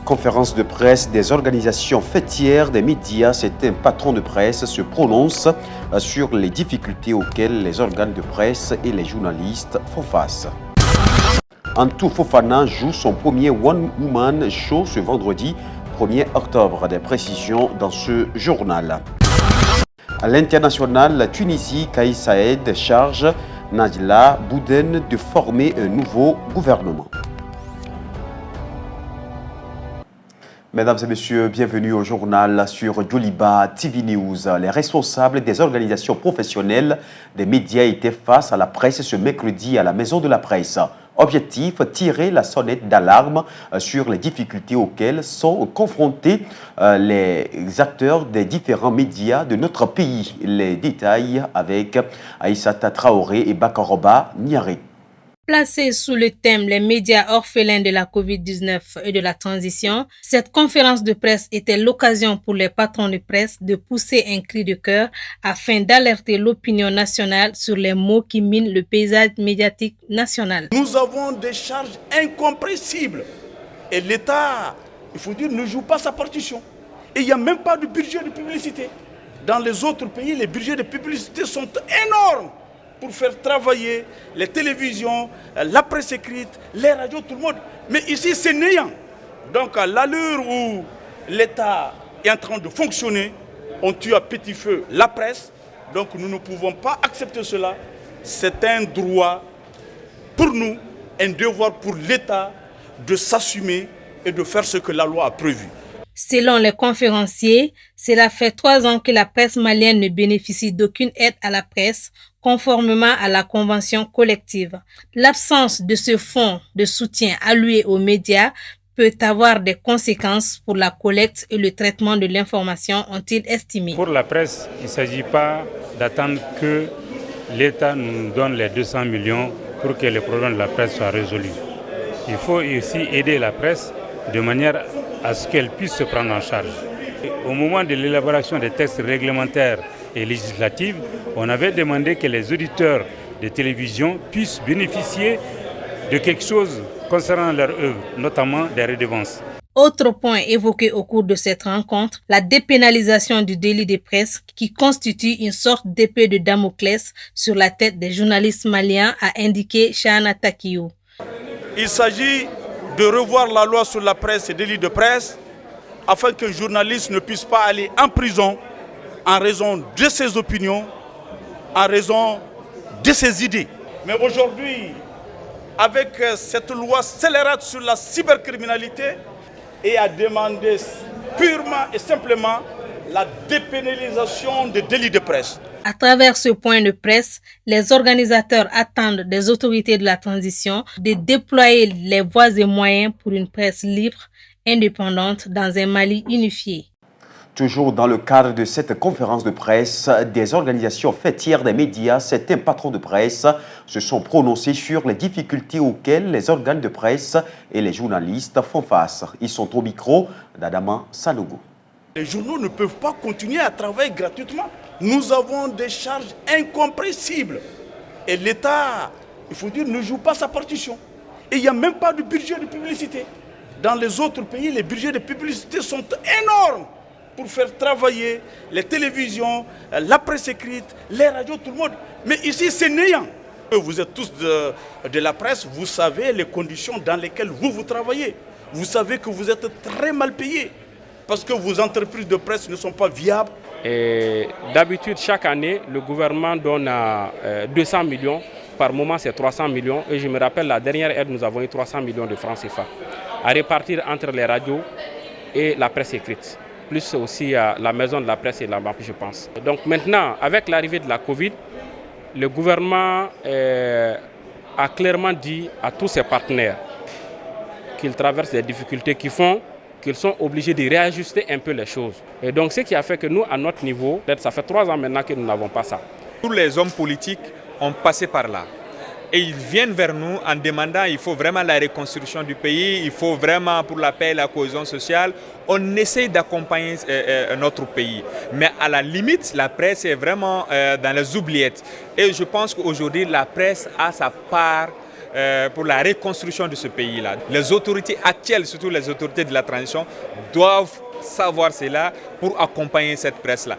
Conférence de presse des organisations fêtières des médias, un patron de presse se prononce sur les difficultés auxquelles les organes de presse et les journalistes font face. Antou Fofana joue son premier One Woman Show ce vendredi 1er octobre. Des précisions dans ce journal. À l'international, la Tunisie, Kais Saïed charge Najla Bouden de former un nouveau gouvernement. Mesdames et messieurs, bienvenue au journal sur Djoliba TV News. Les responsables des organisations professionnelles des médias étaient face à la presse ce mercredi à la Maison de la Presse. Objectif, tirer la sonnette d'alarme sur les difficultés auxquelles sont confrontés les acteurs des différents médias de notre pays. Les détails avec Aïssata Traoré et Bakoroba Niaré. Placée sous le thème « Les médias orphelins de la COVID-19 et de la transition », cette conférence de presse était l'occasion pour les patrons de presse de pousser un cri de cœur afin d'alerter l'opinion nationale sur les maux qui minent le paysage médiatique national. Nous avons des charges incompréhensibles et l'État, il faut dire, ne joue pas sa partition. Et il n'y a même pas de budget de publicité. Dans les autres pays, les budgets de publicité sont énormes pour faire travailler les télévisions, la presse écrite, les radios, tout le monde. Mais ici, c'est néant. Donc, à l'allure où l'État est en train de fonctionner, on tue à petit feu la presse. Donc, nous ne pouvons pas accepter cela. C'est un droit pour nous, un devoir pour l'État de s'assumer et de faire ce que la loi a prévu. Selon les conférenciers, cela fait 3 ans que la presse malienne ne bénéficie d'aucune aide à la presse, conformément à la convention collective. L'absence de ce fonds de soutien alloué aux médias peut avoir des conséquences pour la collecte et le traitement de l'information, ont-ils estimé. Pour la presse, il ne s'agit pas d'attendre que l'État nous donne les 200 millions pour que les problèmes de la presse soient résolus. Il faut aussi aider la presse de manière à ce qu'elle puisse se prendre en charge. Au moment de l'élaboration des textes réglementaires et législatifs, on avait demandé que les auditeurs de télévision puissent bénéficier de quelque chose concernant leur œuvre, notamment des redevances. Autre point évoqué au cours de cette rencontre, la dépénalisation du délit de presse qui constitue une sorte d'épée de Damoclès sur la tête des journalistes maliens, a indiqué Chana Takiyou. Il s'agit de revoir la loi sur la presse et délit de presse afin qu'un journaliste ne puisse pas aller en prison en raison de ses opinions, en raison de ses idées. Mais aujourd'hui, avec cette loi scélérate sur la cybercriminalité, et à demander purement et simplement la dépénalisation des délits de presse. À travers ce point de presse, les organisateurs attendent des autorités de la transition de déployer les voies et moyens pour une presse libre, indépendante dans un Mali unifié. Toujours dans le cadre de cette conférence de presse, des organisations fêtières des médias, certains patrons de presse se sont prononcés sur les difficultés auxquelles les organes de presse et les journalistes font face. Ils sont au micro d'Adama Sanogo. Les journaux ne peuvent pas continuer à travailler gratuitement. Nous avons des charges incompréhensibles. Et l'État, il faut dire, ne joue pas sa partition. Et il n'y a même pas de budget de publicité. Dans les autres pays, les budgets de publicité sont énormes pour faire travailler les télévisions, la presse écrite, les radios, tout le monde. Mais ici, c'est néant. Vous êtes tous de la presse, vous savez les conditions dans lesquelles vous travaillez. Vous savez que vous êtes très mal payés parce que vos entreprises de presse ne sont pas viables. D'habitude, chaque année, le gouvernement donne 200 millions. Par moment, c'est 300 millions. Et je me rappelle, la dernière aide, nous avons eu 300 millions de francs CFA à répartir entre les radios et la presse écrite. Plus aussi la maison de la presse et la BAP, je pense. Donc maintenant, avec l'arrivée de la Covid, le gouvernement a clairement dit à tous ses partenaires qu'ils traversent des difficultés qui font qu'ils sont obligés de réajuster un peu les choses. Et donc ce qui a fait que nous, à notre niveau, ça fait 3 ans maintenant que nous n'avons pas ça. Tous les hommes politiques ont passé par là. Et ils viennent vers nous en demandant, il faut vraiment la reconstruction du pays, il faut vraiment pour la paix et la cohésion sociale. On essaie d'accompagner notre pays. Mais à la limite, la presse est vraiment dans les oubliettes. Et je pense qu'aujourd'hui, la presse a sa part pour la reconstruction de ce pays-là. Les autorités actuelles, surtout les autorités de la transition, doivent savoir cela pour accompagner cette presse-là.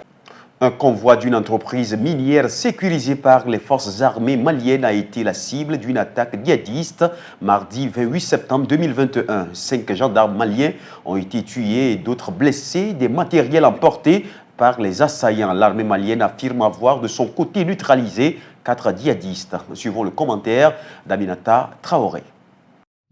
Un convoi d'une entreprise minière sécurisée par les forces armées maliennes a été la cible d'une attaque djihadiste mardi 28 septembre 2021. 5 gendarmes maliens ont été tués et d'autres blessés, des matériels emportés par les assaillants. L'armée malienne affirme avoir de son côté neutralisé 4 djihadistes. Suivons le commentaire d'Aminata Traoré.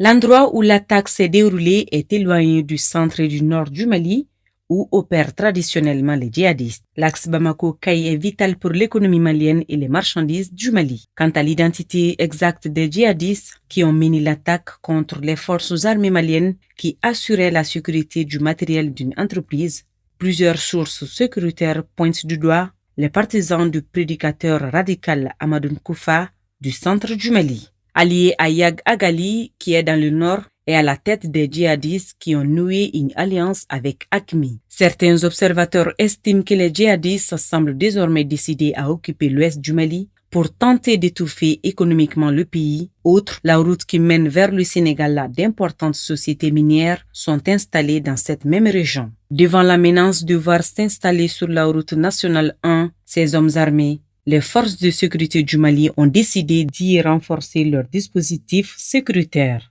L'endroit où l'attaque s'est déroulée est éloigné du centre et du nord du Mali, où opèrent traditionnellement les djihadistes. L'axe Bamako-Kaï est vital pour l'économie malienne et les marchandises du Mali. Quant à l'identité exacte des djihadistes qui ont mené l'attaque contre les forces armées maliennes qui assuraient la sécurité du matériel d'une entreprise, plusieurs sources sécuritaires pointent du doigt les partisans du prédicateur radical Amadou Koufa du centre du Mali. Allié à Yag Agali, qui est dans le nord, et à la tête des djihadistes qui ont noué une alliance avec AQMI. Certains observateurs estiment que les djihadistes semblent désormais décidés à occuper l'ouest du Mali pour tenter d'étouffer économiquement le pays. Outre la route qui mène vers le Sénégal, d'importantes sociétés minières sont installées dans cette même région. Devant la menace de voir s'installer sur la route nationale 1 ces hommes armés, les forces de sécurité du Mali ont décidé d'y renforcer leur dispositif sécuritaire.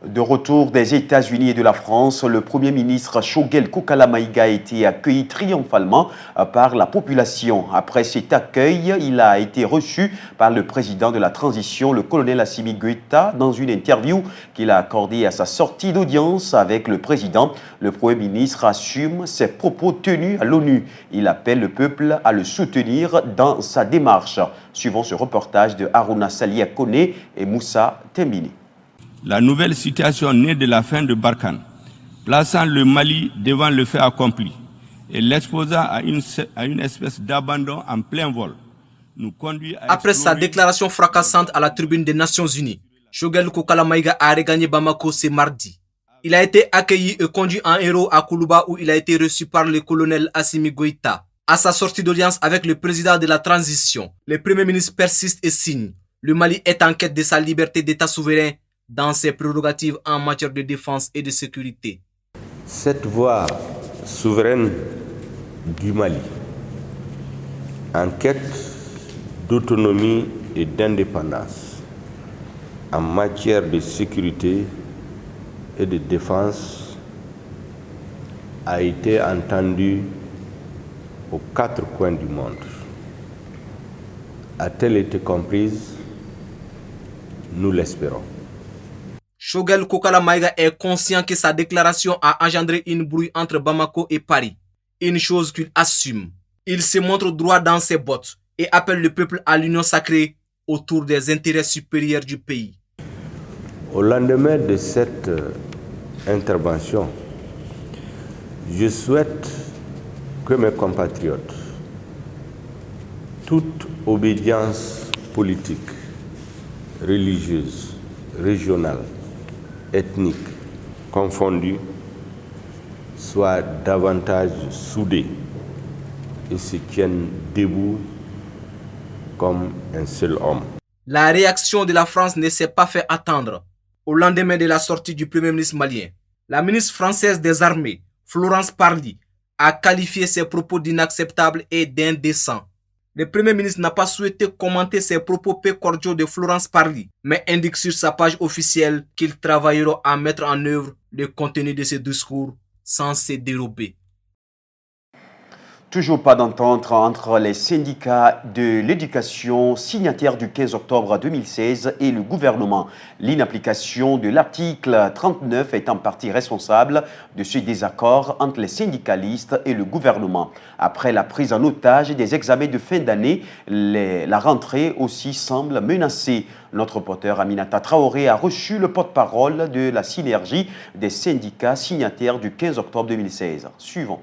De retour des États-Unis et de la France, le Premier ministre Choguel Kokala Maïga a été accueilli triomphalement par la population. Après cet accueil, il a été reçu par le président de la transition, le colonel Assimi Goïta, dans une interview qu'il a accordée à sa sortie d'audience avec le président. Le Premier ministre assume ses propos tenus à l'ONU. Il appelle le peuple à le soutenir dans sa démarche. Suivons ce reportage de Haruna Salia Kone et Moussa Tembini. La nouvelle situation née de la fin de Barkhane, plaçant le Mali devant le fait accompli et l'exposant à une espèce d'abandon en plein vol, nous conduit à... Après sa déclaration fracassante à la tribune des Nations Unies, Choguel Kokala Maïga a regagné Bamako ce mardi. Il a été accueilli et conduit en héros à Koulouba où il a été reçu par le colonel Assimi Goïta. À sa sortie d'audience avec le président de la transition, le Premier ministre persiste et signe. Le Mali est en quête de sa liberté d'État souverain dans ses prérogatives en matière de défense et de sécurité. Cette voie souveraine du Mali, en quête d'autonomie et d'indépendance en matière de sécurité et de défense, a été entendue aux 4 coins du monde. A-t-elle été comprise? Nous l'espérons. Choguel Kokala Maïga est conscient que sa déclaration a engendré une brouille entre Bamako et Paris, une chose qu'il assume. Il se montre droit dans ses bottes et appelle le peuple à l'union sacrée autour des intérêts supérieurs du pays. Au lendemain de cette intervention, je souhaite que mes compatriotes, toute obédience politique, religieuse, régionale, ethnique confondue, soient davantage soudés et se tiennent debout comme un seul homme. La réaction de la France ne s'est pas fait attendre. Au lendemain de la sortie du Premier ministre malien, la ministre française des Armées, Florence Parly, a qualifié ses propos d'inacceptables et d'indécents. Le Premier ministre n'a pas souhaité commenter ces propos peu cordiaux de Florence Parly, mais indique sur sa page officielle qu'ils travailleront à mettre en œuvre le contenu de ce discours sans se dérober. Toujours pas d'entente entre les syndicats de l'éducation signataires du 15 octobre 2016 et le gouvernement. L'inapplication de l'article 39 est en partie responsable de ce désaccord entre les syndicalistes et le gouvernement. Après la prise en otage des examens de fin d'année, la rentrée aussi semble menacée. Notre reporter Aminata Traoré a reçu le porte-parole de la synergie des syndicats signataires du 15 octobre 2016. Suivons.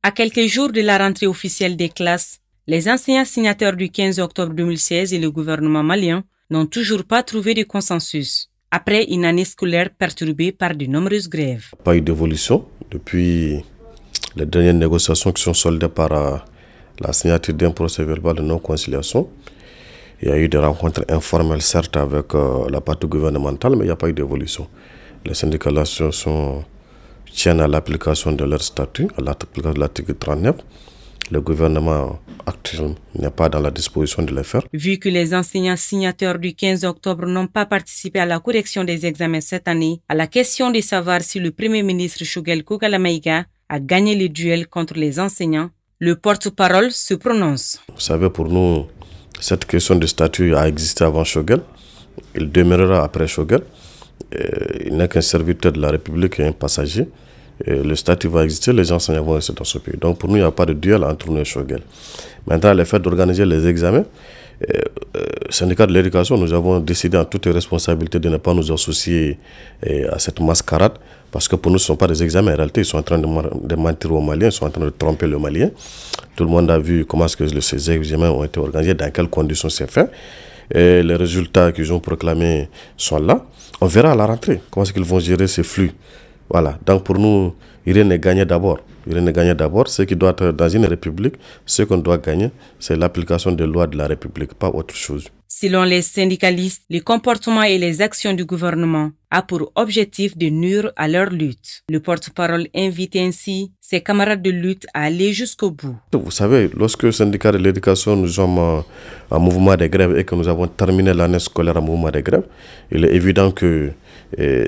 À quelques jours de la rentrée officielle des classes, les enseignants signataires du 15 octobre 2016 et le gouvernement malien n'ont toujours pas trouvé de consensus, après une année scolaire perturbée par de nombreuses grèves. Pas eu d'évolution depuis les dernières négociations qui sont soldées par la signature d'un procès verbal de non-conciliation. Il y a eu des rencontres informelles, certes, avec la partie gouvernementale, mais il n'y a pas eu d'évolution. Les syndicats tiennent à l'application de leur statut, à l'application de l'article 39. Le gouvernement actuel n'est pas dans la disposition de le faire. Vu que les enseignants signataires du 15 octobre n'ont pas participé à la correction des examens cette année, à la question de savoir si le Premier ministre Choguel Kokala Maïga a gagné le duel contre les enseignants, le porte-parole se prononce. Vous savez, pour nous, cette question de statut a existé avant Choguel. Il demeurera après Choguel. Il n'est qu'un serviteur de la République et un passager. Et le statut va exister, les enseignants vont rester dans ce pays. Donc pour nous, il n'y a pas de duel entre nous et Choguel. Maintenant, le fait d'organiser les examens, syndicat de l'éducation, nous avons décidé en toute responsabilité de ne pas nous associer à cette mascarade, parce que pour nous, ce ne sont pas des examens. En réalité, ils sont en train de mentir aux Maliens, ils sont en train de tromper le Malien. Tout le monde a vu comment ces examens ont été organisés, dans quelles conditions c'est fait. Et les résultats qu'ils ont proclamés sont là. On verra à la rentrée comment est-ce qu'ils vont gérer ces flux. Voilà, donc pour nous, rien n'est gagné d'abord. Rien n'est gagné d'abord. Ce qui doit être dans une république, ce qu'on doit gagner, c'est l'application des lois de la république, pas autre chose. Selon les syndicalistes, les comportements et les actions du gouvernement ont pour objectif de nuire à leur lutte. Le porte-parole invite ainsi ses camarades de lutte à aller jusqu'au bout. Vous savez, lorsque le syndicat de l'éducation, nous sommes en mouvement de grève et que nous avons terminé l'année scolaire en mouvement de grève, il est évident que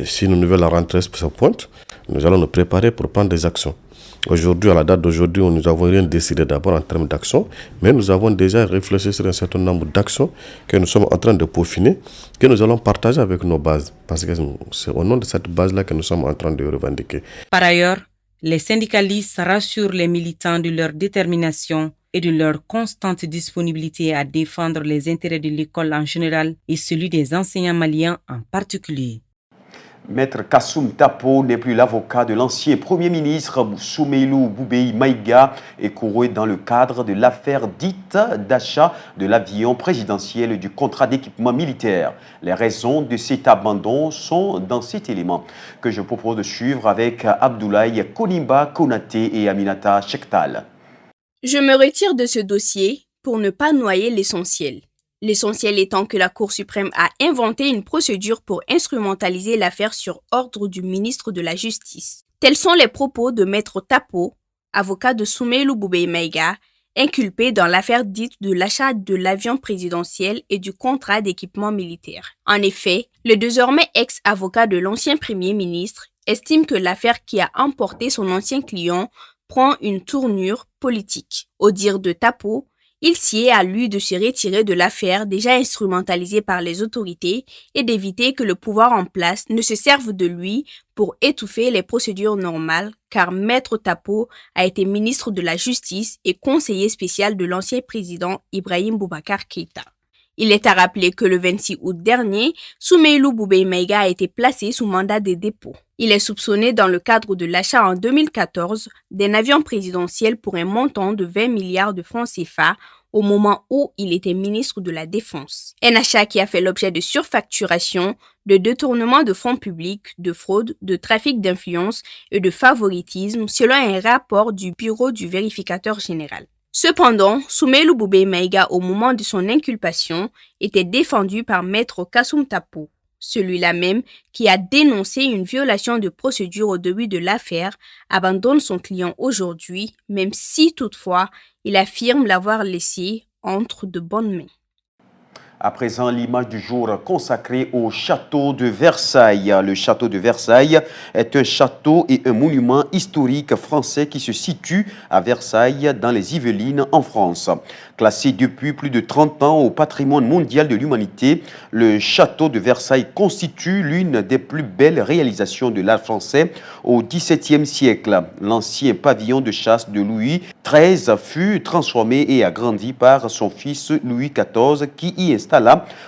si une nouvelle rentrée se pointe, nous allons nous préparer pour prendre des actions. Aujourd'hui, à la date d'aujourd'hui, nous n'avons rien décidé d'abord en termes d'action, mais nous avons déjà réfléchi sur un certain nombre d'actions que nous sommes en train de peaufiner, que nous allons partager avec nos bases, parce que c'est au nom de cette base-là que nous sommes en train de revendiquer. Par ailleurs, les syndicalistes rassurent les militants de leur détermination et de leur constante disponibilité à défendre les intérêts de l'école en général et celui des enseignants maliens en particulier. Maître Kassoum Tapo n'est plus l'avocat de l'ancien Premier ministre Soumeylou Boubèye Maïga, écroué dans le cadre de l'affaire dite d'achat de l'avion présidentiel et du contrat d'équipement militaire. Les raisons de cet abandon sont dans cet élément que je propose de suivre avec Abdoulaye Konimba Konaté et Aminata Chektal. Je me retire de ce dossier pour ne pas noyer l'essentiel. L'essentiel étant que la Cour suprême a inventé une procédure pour instrumentaliser l'affaire sur ordre du ministre de la Justice. Tels sont les propos de Maître Tapo, avocat de Soumeylou Boubèye Maïga, inculpé dans l'affaire dite de l'achat de l'avion présidentiel et du contrat d'équipement militaire. En effet, le désormais ex-avocat de l'ancien Premier ministre estime que l'affaire qui a emporté son ancien client prend une tournure politique. Au dire de Tapo, il sied à lui de se retirer de l'affaire déjà instrumentalisée par les autorités et d'éviter que le pouvoir en place ne se serve de lui pour étouffer les procédures normales, car Maître Tapo a été ministre de la Justice et conseiller spécial de l'ancien président Ibrahim Boubacar Keïta. Il est à rappeler que le 26 août dernier, Soumeylou Boubèye Maïga a été placé sous mandat de dépôt. Il est soupçonné dans le cadre de l'achat en 2014 d'un avion présidentiel pour un montant de 20 milliards de francs CFA au moment où il était ministre de la Défense. Un achat qui a fait l'objet de surfacturation, de détournement de fonds publics, de fraude, de trafic d'influence et de favoritisme selon un rapport du bureau du vérificateur général. Cependant, Soumeylou Boubèye Maïga, au moment de son inculpation, était défendu par Maître Kassoum Tapo, celui-là même qui a dénoncé une violation de procédure au début de l'affaire, abandonne son client aujourd'hui, même si toutefois, il affirme l'avoir laissé entre de bonnes mains. À présent, l'image du jour consacrée au château de Versailles. Le château de Versailles est un château et un monument historique français qui se situe à Versailles dans les Yvelines en France. Classé depuis plus de 30 ans au patrimoine mondial de l'humanité, le château de Versailles constitue l'une des plus belles réalisations de l'art français au XVIIe siècle. L'ancien pavillon de chasse de Louis XIII fut transformé et agrandi par son fils Louis XIV qui y installa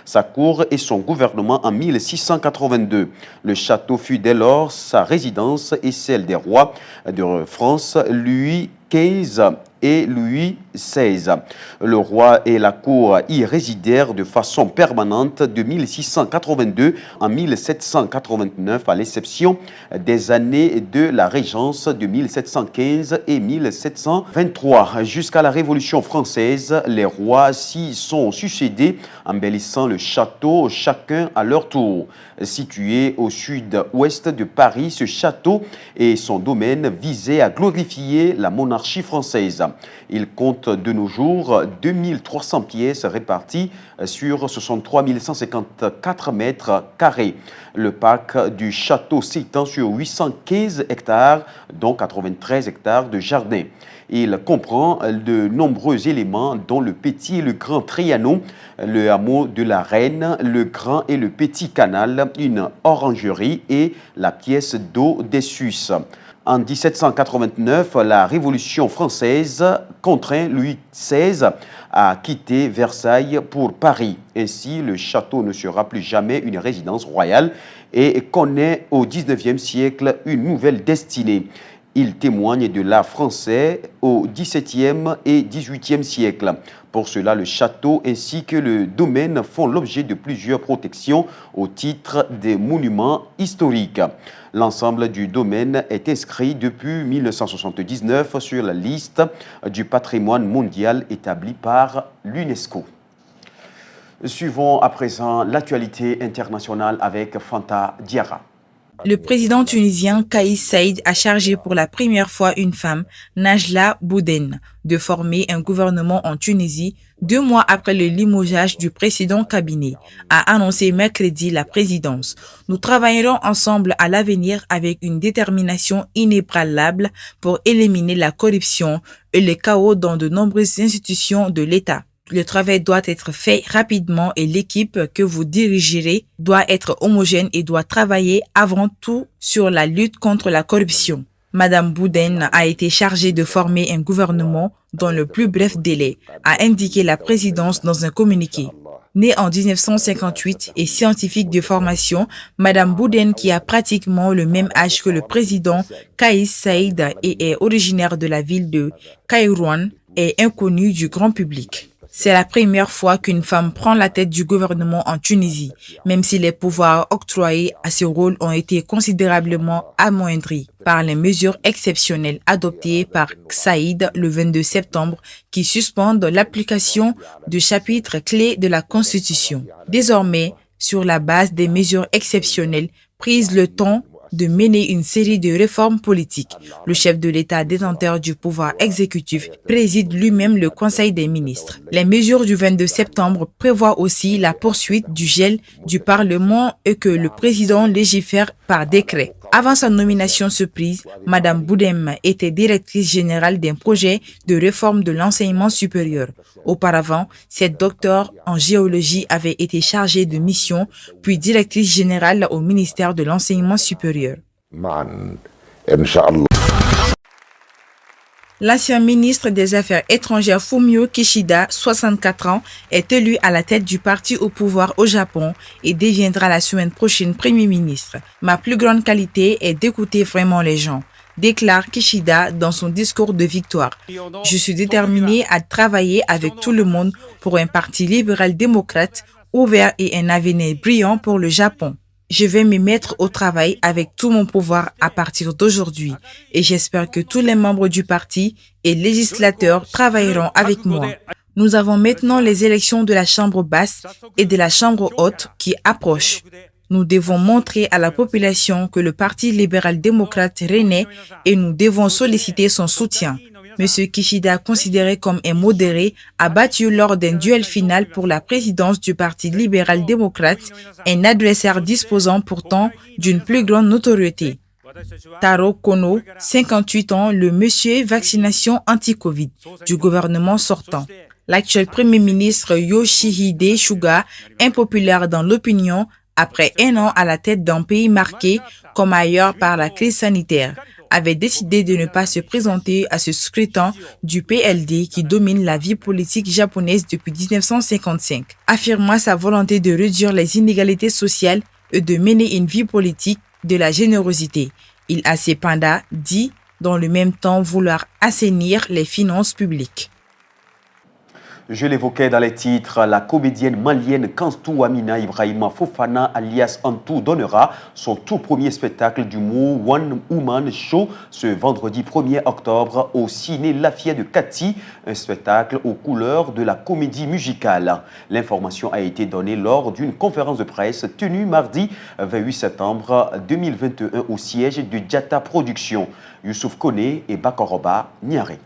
sa cour et son gouvernement en 1682. Le château fut dès lors sa résidence et celle des rois de France Louis XV et Louis XVI. Le roi et la cour y résidèrent de façon permanente de 1682 à 1789, à l'exception des années de la Régence de 1715 et 1723. Jusqu'à la Révolution française, les rois s'y sont succédés, embellissant le château chacun à leur tour. Situé au sud-ouest de Paris, ce château et son domaine visaient à glorifier la monarchie française. Il compte de nos jours 2300 pièces réparties sur 63 154 mètres carrés. Le parc du château s'étend sur 815 hectares, dont 93 hectares de jardin. Il comprend de nombreux éléments dont le Petit et le Grand Trianon, le hameau de la Reine, le Grand et le Petit Canal, une orangerie et la pièce d'eau des Suisses. En 1789, la Révolution française contraint Louis XVI à quitter Versailles pour Paris. Ainsi, le château ne sera plus jamais une résidence royale et connaît au XIXe siècle une nouvelle destinée. Il témoigne de l'art français au XVIIe et XVIIIe siècle. Pour cela, le château ainsi que le domaine font l'objet de plusieurs protections au titre des monuments historiques. L'ensemble du domaine est inscrit depuis 1979 sur la liste du patrimoine mondial établie par l'UNESCO. Suivons à présent l'actualité internationale avec Fanta Diarra. Le président tunisien Kais Saied a chargé pour la première fois une femme, Najla Bouden, de former un gouvernement en Tunisie 2 mois après le limogeage du précédent cabinet, a annoncé mercredi la présidence. Nous travaillerons ensemble à l'avenir avec une détermination inébranlable pour éliminer la corruption et le chaos dans de nombreuses institutions de l'État. Le travail doit être fait rapidement et l'équipe que vous dirigerez doit être homogène et doit travailler avant tout sur la lutte contre la corruption. Madame Bouden a été chargée de former un gouvernement dans le plus bref délai, a indiqué la présidence dans un communiqué. Née en 1958 et scientifique de formation, Madame Bouden, qui a pratiquement le même âge que le président Kais Saied et est originaire de la ville de Kairouan, est inconnue du grand public. C'est la première fois qu'une femme prend la tête du gouvernement en Tunisie, même si les pouvoirs octroyés à ce rôle ont été considérablement amoindris par les mesures exceptionnelles adoptées par Saïd le 22 septembre qui suspendent l'application de chapitres clés de la Constitution. Désormais, sur la base des mesures exceptionnelles prises le temps de mener une série de réformes politiques. Le chef de l'État détenteur du pouvoir exécutif préside lui-même le Conseil des ministres. Les mesures du 22 septembre prévoient aussi la poursuite du gel du Parlement et que le président légifère par décret. Avant sa nomination surprise, Madame Bouden était directrice générale d'un projet de réforme de l'enseignement supérieur. Auparavant, cette docteure en géologie avait été chargée de mission, puis directrice générale au ministère de l'enseignement supérieur. L'ancien ministre des Affaires étrangères Fumio Kishida, 64 ans, est élu à la tête du parti au pouvoir au Japon et deviendra la semaine prochaine Premier ministre. Ma plus grande qualité est d'écouter vraiment les gens, déclare Kishida dans son discours de victoire. Je suis déterminé à travailler avec tout le monde pour un parti libéral-démocrate ouvert et un avenir brillant pour le Japon. Je vais me mettre au travail avec tout mon pouvoir à partir d'aujourd'hui et j'espère que tous les membres du parti et législateurs travailleront avec moi. Nous avons maintenant les élections de la Chambre basse et de la Chambre haute qui approchent. Nous devons montrer à la population que le Parti libéral-démocrate renaît et nous devons solliciter son soutien. M. Kishida, considéré comme un modéré, a battu lors d'un duel final pour la présidence du Parti libéral-démocrate, un adversaire disposant pourtant d'une plus grande notoriété. Taro Kono, 58 ans, le monsieur vaccination anti-Covid du gouvernement sortant. L'actuel Premier ministre Yoshihide Suga, impopulaire dans l'opinion, après 1 an à la tête d'un pays marqué, comme ailleurs, par la crise sanitaire, avait décidé de ne pas se présenter à ce scrutin du PLD qui domine la vie politique japonaise depuis 1955, affirmant sa volonté de réduire les inégalités sociales et de mener une vie politique de la générosité. Il a cependant dit dans le même temps vouloir assainir les finances publiques. Je l'évoquais dans les titres, la comédienne malienne Kantou Amina Ibrahima Fofana alias Antou donnera son tout premier spectacle d'humour One Woman Show ce vendredi 1er octobre au ciné Lafayette de Kati, un spectacle aux couleurs de la comédie musicale. L'information a été donnée lors d'une conférence de presse tenue mardi 28 septembre 2021 au siège de Diata Productions. Youssouf Kone et Bakoroba Niaré.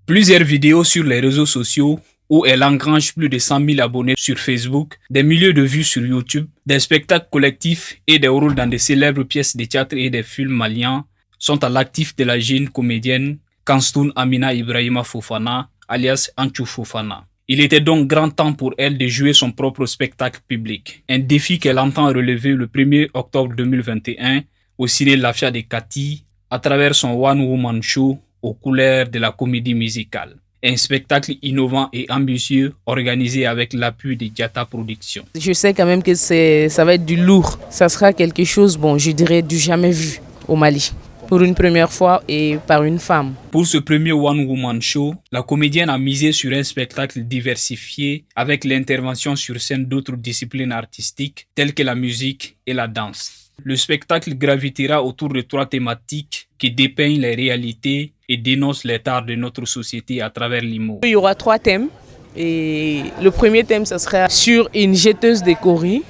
Plusieurs vidéos sur les réseaux sociaux où elle engrange plus de 100 000 abonnés sur Facebook, des milliers de vues sur YouTube, des spectacles collectifs et des rôles dans de célèbres pièces de théâtre et des films maliens sont à l'actif de la jeune comédienne Kantou Amina Ibrahima Fofana, alias Antou Fofana. Il était donc grand temps pour elle de jouer son propre spectacle public, un défi qu'elle entend relever le 1er octobre 2021 au ciné Lafayette de Kati à travers son One Woman Show aux couleurs de la comédie musicale. Un spectacle innovant et ambitieux organisé avec l'appui de Diata Productions. Je sais quand même que ça va être du lourd. Ça sera quelque chose, je dirais, du jamais vu au Mali. Pour une première fois et par une femme. Pour ce premier One Woman Show, la comédienne a misé sur un spectacle diversifié avec l'intervention sur scène d'autres disciplines artistiques telles que la musique et la danse. Le spectacle gravitera autour de 3 thématiques qui dépeignent les réalités et dénoncent les tares de notre société à travers l'humour. Il y aura 3 thèmes. Et le premier thème, ce sera sur une jetteuse de coris,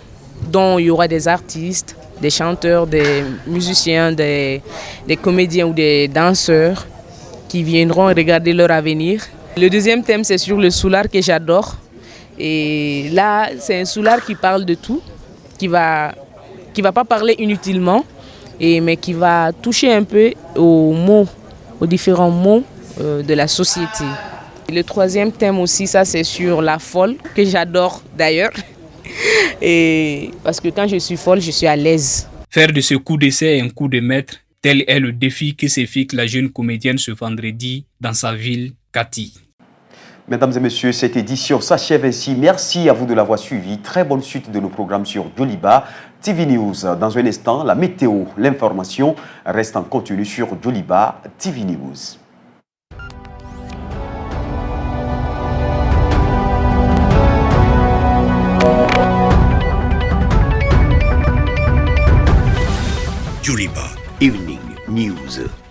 dont il y aura des artistes, des chanteurs, des musiciens, des comédiens ou des danseurs qui viendront regarder leur avenir. Le deuxième thème, c'est sur le soulard que j'adore. Et là, c'est un soulard qui parle de tout, qui va pas parler inutilement, mais qui va toucher un peu aux mots, aux différents mots de la société. Et le troisième thème aussi, ça c'est sur la folle, que j'adore d'ailleurs. Et parce que quand je suis folle, je suis à l'aise. Faire de ce coup d'essai un coup de maître, tel est le défi que s'est fixé la jeune comédienne ce vendredi dans sa ville, Kati. Mesdames et messieurs, cette édition s'achève ainsi. Merci à vous de l'avoir suivi. Très bonne suite de nos programmes sur Joliba TV News. Dans un instant, la météo, l'information reste en continu sur Joliba TV News. Joliba Evening News.